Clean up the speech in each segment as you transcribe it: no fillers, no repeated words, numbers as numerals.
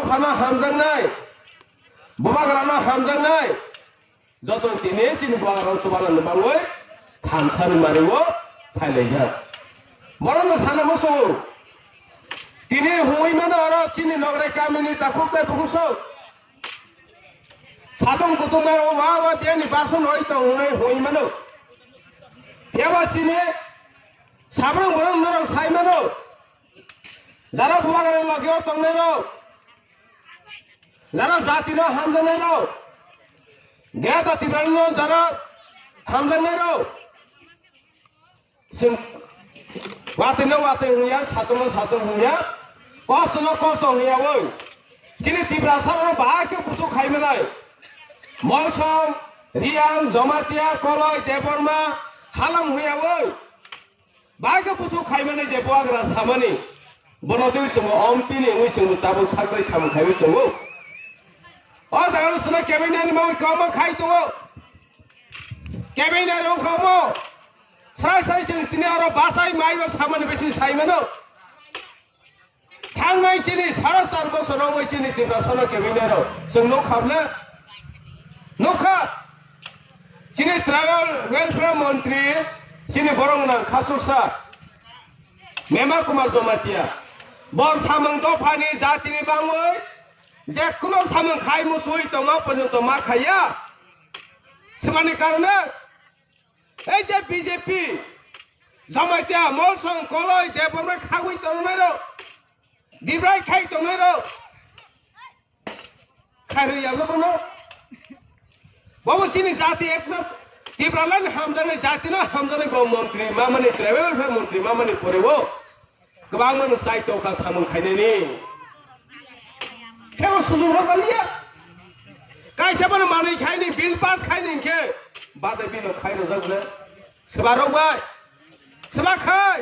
ফানা হামজাংনাই বুবাগ্রানা হামজাংনাই যত তিনি চিনি বুবাগ্রান সুবালান বাংওই থামসানি মারিও ফাইলাইজা বরং সানা বসো তিনি হুই মানে আর চিনি নগরে কামিনি তাকুকতে বুকুসো সাতং কুতুমার ওয়া ওয়া দেনি বাসন হইতো হুই হুই মানে এবা চিনি সাবরং বরং নরং সাই মানে যারা বুবাগ্রান লগেও তংনেরো যারা জাতির হামজানেরো গেয়া জাতিবান যারা হামজানেরো जों वातेनो वाते हुया सातनो सातन हुया कष्टनो कष्ट हुया वै जिनि तिब्रासार बाके बुथु खाइमनाय मलसम रियां जमातिया कलय देबरमा हालाम हुया वै बाके बुथु खाइमनाय जे बुआग्रा सामानि बनोदै जों अम्पिनि उइ जों ताबो सागै साम खाइबो दङ अ जागानो सुना केबिनेट मावै कम खाइ दङ केबिनेट रं कम साय साय जों दिनै आरो बासाय माइबो सामानि बेसि साइमोनो थांनाय दिनै सारा चार बोसोराव बैसिनि तिब्रासार केबिनेटआव जों न' खाबनो न'खा दिनै ट्राइबेल वेलफेयार मन्त्रि दिनै बरंना खासुसा मेम्बार कुमार जमातिया बर सामों दफानि जातिनि बाङै जेखुनु सामों खाइ मुसुइ दङ पर्यन्त मा खाया सिमानि कारणे এই যে বিজেপি জমাতিয়া মলসং কলই দেবরমে খাগুই তরনাইরো দিব্রাই খাই তরনাইরো খাইরইয়ালো বনো বাবুসিনি জাতি একজন দিব্রালান হামজানে জাতি না হামজানে ব মন্ত্রী মামানি ট্রাইবেল ফে মন্ত্রী মামানি পরেবো गोबां मन साइतो का सामों खाइनेनि केव सुजुग रगालिया काइसेबन मानै खाइनि बिल पास खाइनि के बादे बिनो खाइनो जगले सबारबाय सबाखाय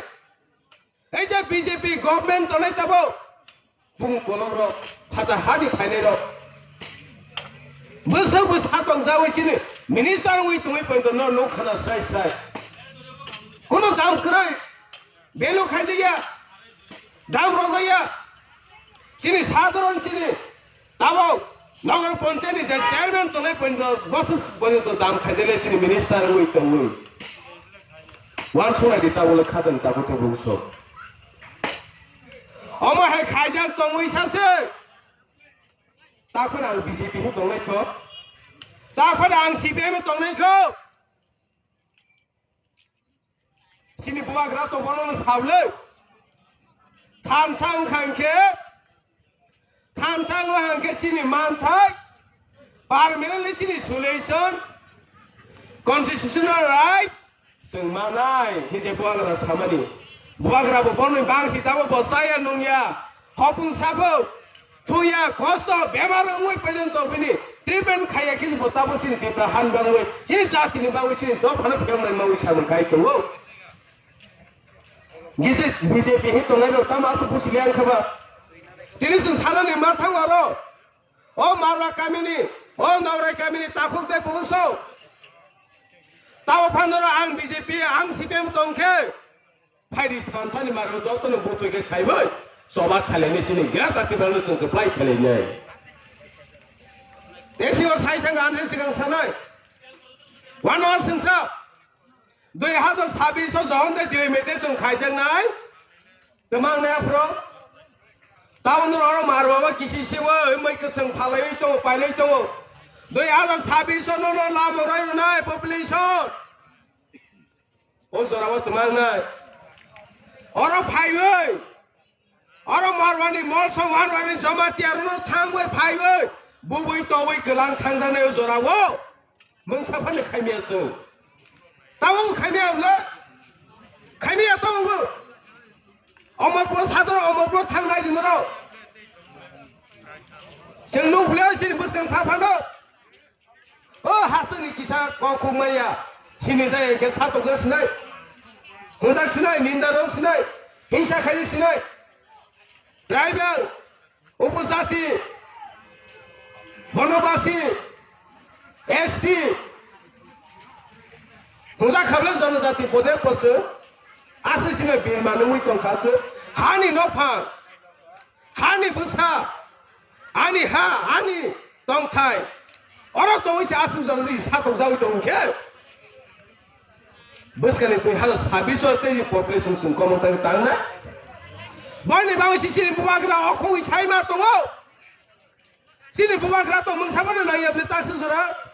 এই যে বিজেপি গভর্নমেন্ট তলাই তাবো বুং কলর ফাটা হাদি খাইनेर बोसो बोसा दं जावैसिनि मिनिस्टार उइ तुइ पयतो न खाना साइ साइ कोनो दाम खरै बेलो खाइदिया दाम रगाया सिनि साधारण सिनि ताबो नगर पंचायत जे चेयरमैन तले पयतो बस पयतो दाम खाइदिले सिनि मिनिस्टार उइ तो उइ वान सोना दिता बोले खादन ताबो तो बुसो अमा हे खाइजा तो उइ सासे ताफोर आं बीजेपी हु दंनायखौ ताफोर आं सीपीएम दंनायखौ सिनि बुवाग्रा तो बननो साबले थामसां हांखे सिनि मानथाय पार्मानेंटलि सिनि सल्यूशन कन्स्टिट्यूशनल राइट जों मानाय हिजे बुवाग्रा सामानि बुवाग्राबो बननो बांसि ताबो बसाया नंया हपुं साबो थुया कष्ट बेमार उइ पर्यन्त बिनि ट्रिटमेन्ट खाया कि बताबो सिनि तिब्रा हान बांगै सिनि जातिनि बांगै सिनि द फानो फेमनाय मावै सामोन खाइ दङो गिजे बीजेपी हि तनाय तामासु बुसिलियां खबा तिनिसु सालानि माथांगारो ओ मारवा कामिनि ओ नवराय कामिनि ताखुक दे बुसौ ताव फानरो आं बीजेपी आं सीपीएम दंखे फाइदि थानसानि मारो जतनो बतोके खाइबै सभा खालायनो सिनि गिरा तातिबानो जोंखौ फ्लाइ खालायनो देशियाव साइथां गानसे सिगां सानाय वान सिंसा 2026 जहनदे दिलेमेटे जों खाइजेननाय तमांनायफ्रो टाउन र मारबाबा किसिसेवो मैखोथों फालाय दङ पाइलै दङ 2026 न लामराय रुनाय पपुलेशन ओ जरावा तमांनाय अर फाइबै अर मारवानि मलसं मारवानि जमातियारनो थांबै फाइबै बुबै तबै गोलां थांजानाय जरावो मोनसाफानो खाइमियासो तावो खाइमियाब्ला खाइमिया तावो अमरपुर सादर अमरपुर थांनाय दिनराव जों नुब्लाय सिनि बुसखां फाफानो ओ हासनि किसा कखुमाया सिनि जाय के सातक सिनाय मोजां सिनाय निन्दार सिनाय हिंसा खाइ सिनाय ट्राइबेल उपजाति बनवासी एसटी मोजा खाबले जनजाति पदे पसो आसे सिने बिरमानो उइ कंखासो हानि नफा हानि Busa Ani ha, ani tong thai. Orang tong isi asu jang di satu jauh tong ke. Bus kan itu hal habis waktu population sung komo tahu tahu na. Bani bang sini bubagra aku isai ma tong. Sini bubagra tong mung sama na ya beli tasu sura.